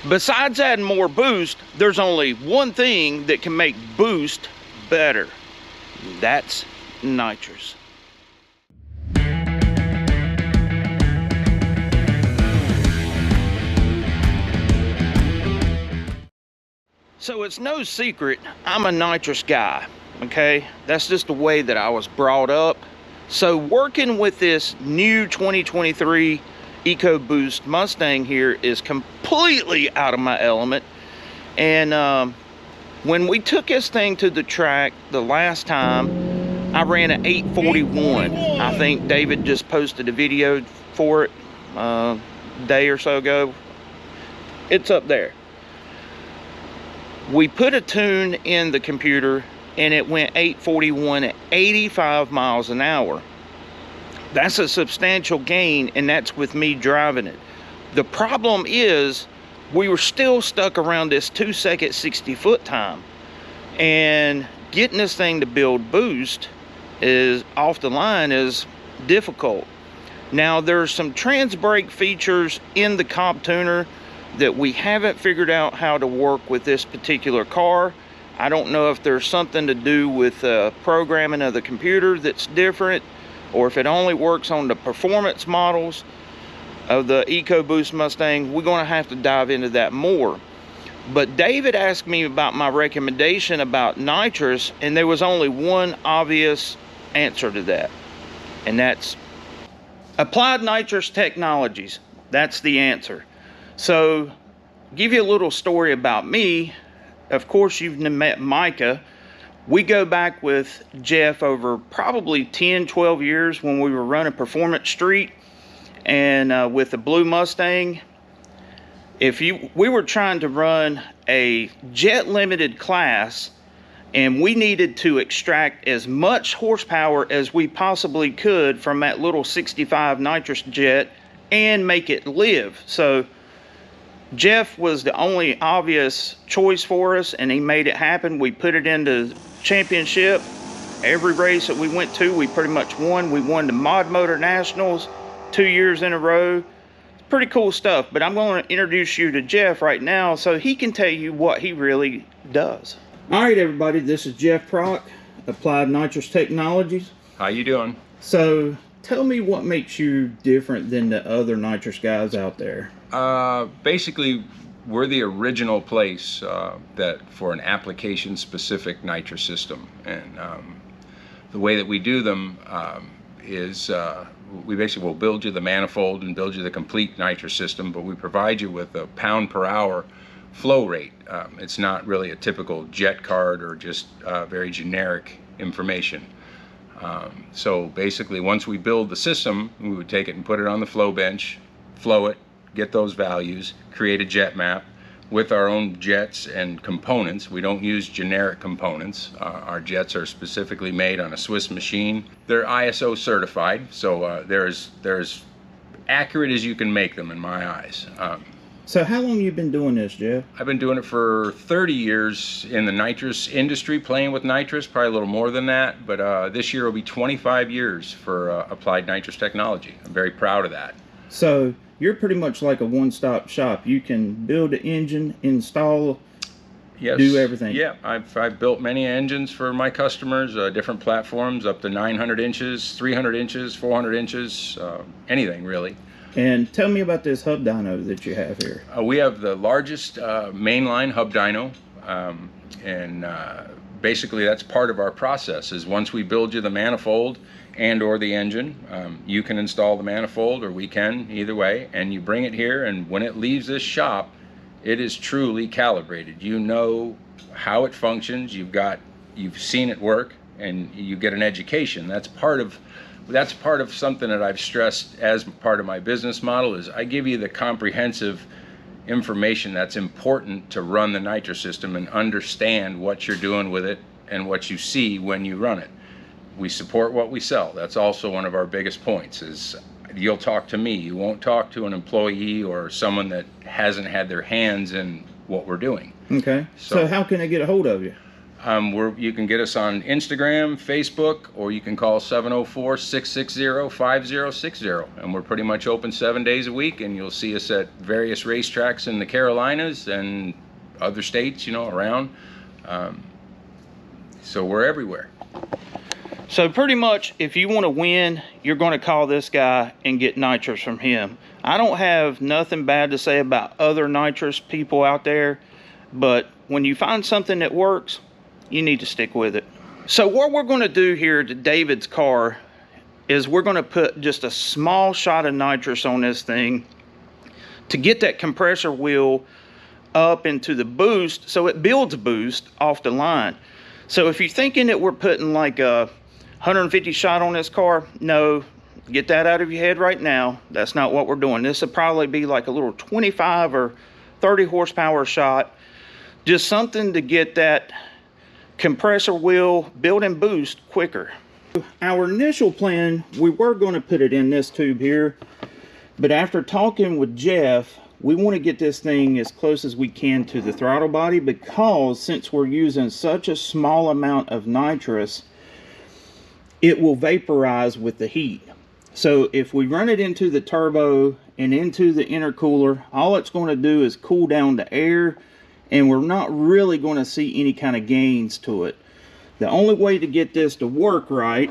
Besides adding more boost, there's only one thing that can make boost better. That's nitrous. So it's no secret, I'm a nitrous guy, okay? That's just the way that I was brought up. So working with this new 2023 Ecoboost Mustang here is completely out of my element. And when we took this thing to the track the last time, I ran an 841. I think David just posted a video for it a day or so ago. It's up there. We put a tune in the computer and it went 841 at 85 miles an hour. That's a substantial gain, and that's with me driving it. The problem is we were still stuck around this 2-second 60-foot time, and getting this thing to build boost is off the line is difficult. Now there's some trans brake features in the Cobb tuner that we haven't figured out how to work with this particular car. I don't know if there's something to do with programming of the computer that's different, or if it only works on the performance models of the EcoBoost Mustang. We're gonna have to dive into that more. But David asked me about my recommendation about nitrous, and there was only one obvious answer to that, and that's applied nitrous technologies. That's the answer. So, give you a little story about me. Of course, you've met Micah. We go back with Jeff over probably 10-12 years when we were running Performance Street, and with the blue Mustang. We were trying to run a jet limited class, and we needed to extract as much horsepower as we possibly could from that little 65 nitrous jet and make it live. So Jeff was the only obvious choice for us, and he made it happen. We put it into championship. Every race that we went to, we pretty much won. We won the Mod Motor Nationals 2 years in a row. It's pretty cool stuff, but I'm going to introduce you to Jeff right now so he can tell you what he really does. All right, everybody, this is Jeff Prock, Applied Nitrous Technologies. How you doing? So tell me what makes you different than the other nitrous guys out there. Basically, we're the original place that for an application-specific nitrous system, and the way that we do them is we basically will build you the manifold and build you the complete nitrous system, but we provide you with a pound-per-hour flow rate. It's not really a typical jet card or just very generic information. So basically, once we build the system, we would take it and put it on the flow bench, flow it, get those values, create a jet map with our own jets and components. We don't use generic components. Our jets are specifically made on a Swiss machine. They're ISO certified, so they're as accurate as you can make them in my eyes. So how long have you been doing this, Jeff? I've been doing it for 30 years in the nitrous industry, playing with nitrous, probably a little more than that, but this year will be 25 years for applied nitrous technology. I'm very proud of that. So you're pretty much like a one-stop shop. You can build an engine, install, yes, do everything. Yeah, I've built many engines for my customers, different platforms, up to 900 inches, 300 inches, 400 inches, anything really. And tell me about this hub dyno that you have here. We have the largest mainline hub dyno, and basically that's part of our process. Is once we build you the manifold and or the engine, you can install the manifold, or we can, either way, and you bring it here, and when it leaves this shop, it is truly calibrated. You know how it functions, you've seen it work, and you get an education. That's part of something that I've stressed as part of my business model. Is I give you the comprehensive information that's important to run the nitrous system and understand what you're doing with it and what you see when you run it. We support what we sell. That's also one of our biggest points, is you'll talk to me. You won't talk to an employee or someone that hasn't had their hands in what we're doing. Okay. So how can I get a hold of you? You can get us on Instagram, Facebook, or you can call 704-660-5060. And we're pretty much open 7 days a week, and you'll see us at various racetracks in the Carolinas and other states, you know, around. So we're everywhere. So pretty much, if you want to win, you're going to call this guy and get Nitrous from him. I don't have nothing bad to say about other Nitrous people out there, but when you find something that works, you need to stick with it. So what we're going to do here to David's car is we're going to put just a small shot of nitrous on this thing to get that compressor wheel up into the boost, so it builds boost off the line. So if you're thinking that we're putting like a 150 shot on this car, no, get that out of your head right now. That's not what we're doing. This will probably be like a little 25 or 30 horsepower shot, just something to get that compressor wheel build and boost quicker. Our initial plan, we were going to put it in this tube here, but after talking with Jeff, we want to get this thing as close as we can to the throttle body, because since we're using such a small amount of nitrous, it will vaporize with the heat. So if we run it into the turbo and into the intercooler, all it's going to do is cool down the air, and we're not really going to see any kind of gains to it. The only way to get this to work right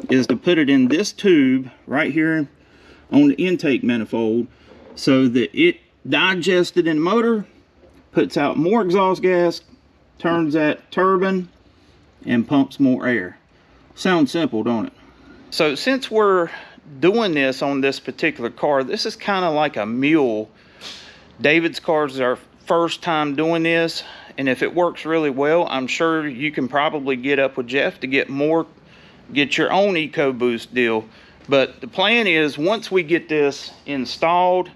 is to put it in this tube right here on the intake manifold, so that it digests it in the motor, puts out more exhaust gas, turns that turbine, and pumps more air. Sounds simple, don't it? So since we're doing this on this particular car, this is kind of like a mule. David's car is our first time doing this, and if it works really well, I'm sure you can probably get up with Jeff to get your own Ecoboost deal. But the plan is, once we get this installed,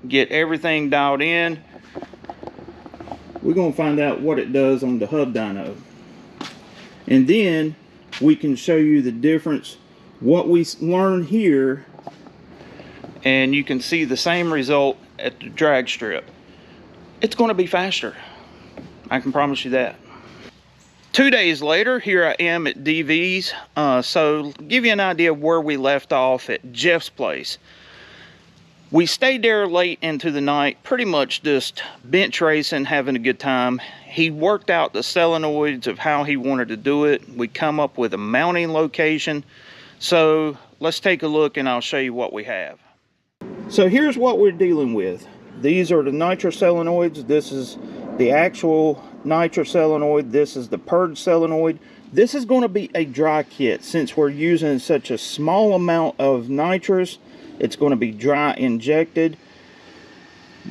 get everything dialed in, we're going to find out what it does on the hub dyno, and then we can show you the difference, what we learn here, and you can see the same result at the drag strip. It's going to be faster, I can promise you that. 2 days later, here I am at DV's. So give you an idea of where we left off at Jeff's place. We stayed there late into the night, pretty much just bench racing, having a good time. He worked out the solenoids of how he wanted to do it. We come up with a mounting location. So let's take a look and I'll show you what we have. So here's what we're dealing with. These are the nitrous solenoids. This is the actual nitrous solenoid. This is the purge solenoid. This is going to be a dry kit. Since we're using such a small amount of nitrous, it's going to be dry injected.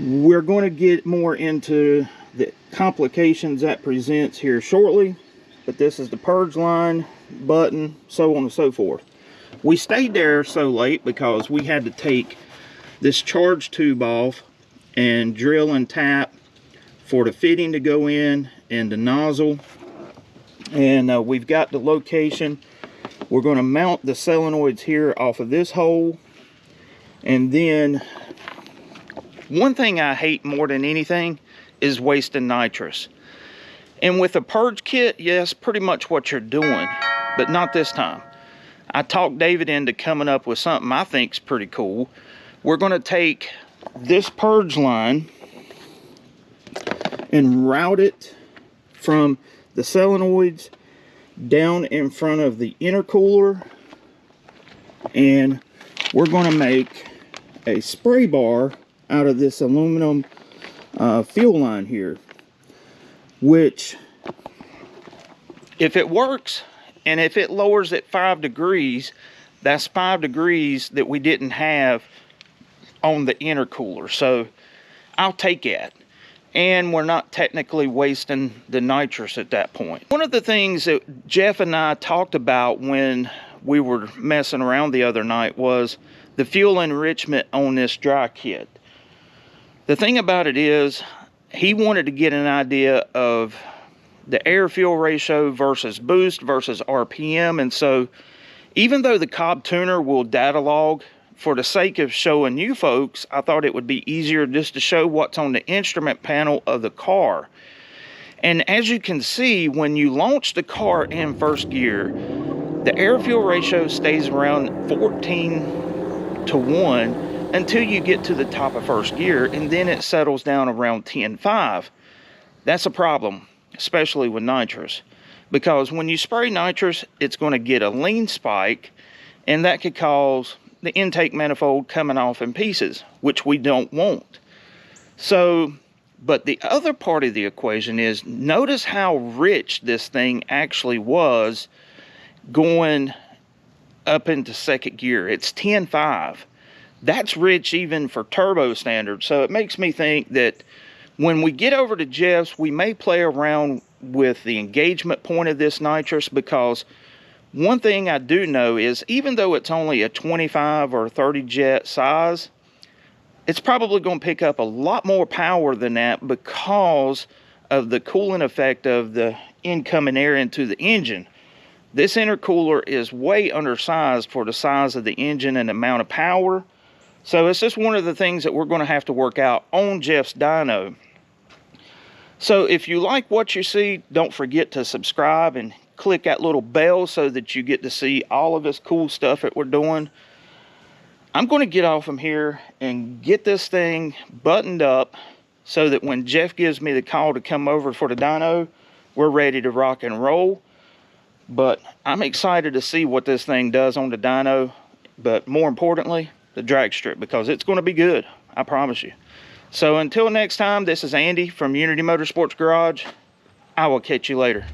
We're going to get more into the complications that presents here shortly, but this is the purge line, button, so on and so forth. We stayed there so late because we had to take this charge tube off and drill and tap for the fitting to go in and the nozzle. And we've got the location. We're going to mount the solenoids here off of this hole. And then one thing I hate more than anything is wasting nitrous. And with a purge kit, yes, pretty much what you're doing, but not this time. I talked David into coming up with something I think's pretty cool. We're going to take this purge line and route it from the solenoids down in front of the intercooler, and we're going to make a spray bar out of this aluminum fuel line here, which, if it works and if it lowers it 5 degrees, that's 5 degrees that we didn't have on the intercooler. So I'll take that, and we're not technically wasting the nitrous at that point. One of the things that Jeff and I talked about when we were messing around the other night was the fuel enrichment on this dry kit. The thing about it is, he wanted to get an idea of the air-fuel ratio versus boost versus RPM, and so even though the Cobb tuner will data log, for the sake of showing you folks, I thought it would be easier just to show what's on the instrument panel of the car. And as you can see, when you launch the car in first gear, the air-fuel ratio stays around 14:1 until you get to the top of first gear, and then it settles down around 10.5. That's a problem, especially with nitrous, because when you spray nitrous, it's going to get a lean spike, and that could cause the intake manifold coming off in pieces, which we don't want. So, but the other part of the equation is, notice how rich this thing actually was going up into second gear. It's 10.5. That's rich even for turbo standards. So it makes me think that when we get over to Jeff's, we may play around with the engagement point of this nitrous, because one thing I do know is, even though it's only a 25 or 30 jet size, it's probably going to pick up a lot more power than that because of the cooling effect of the incoming air into the engine. This intercooler is way undersized for the size of the engine and amount of power. So it's just one of the things that we're going to have to work out on Jeff's dyno. So if you like what you see, don't forget to subscribe and click that little bell so that you get to see all of this cool stuff that we're doing. I'm going to get off from here and get this thing buttoned up so that when Jeff gives me the call to come over for the dyno, we're ready to rock and roll. But I'm excited to see what this thing does on the dyno, but more importantly, the drag strip, because it's going to be good, I promise you. So until next time, this is Andy from Unity Motorsports Garage. I will catch you later.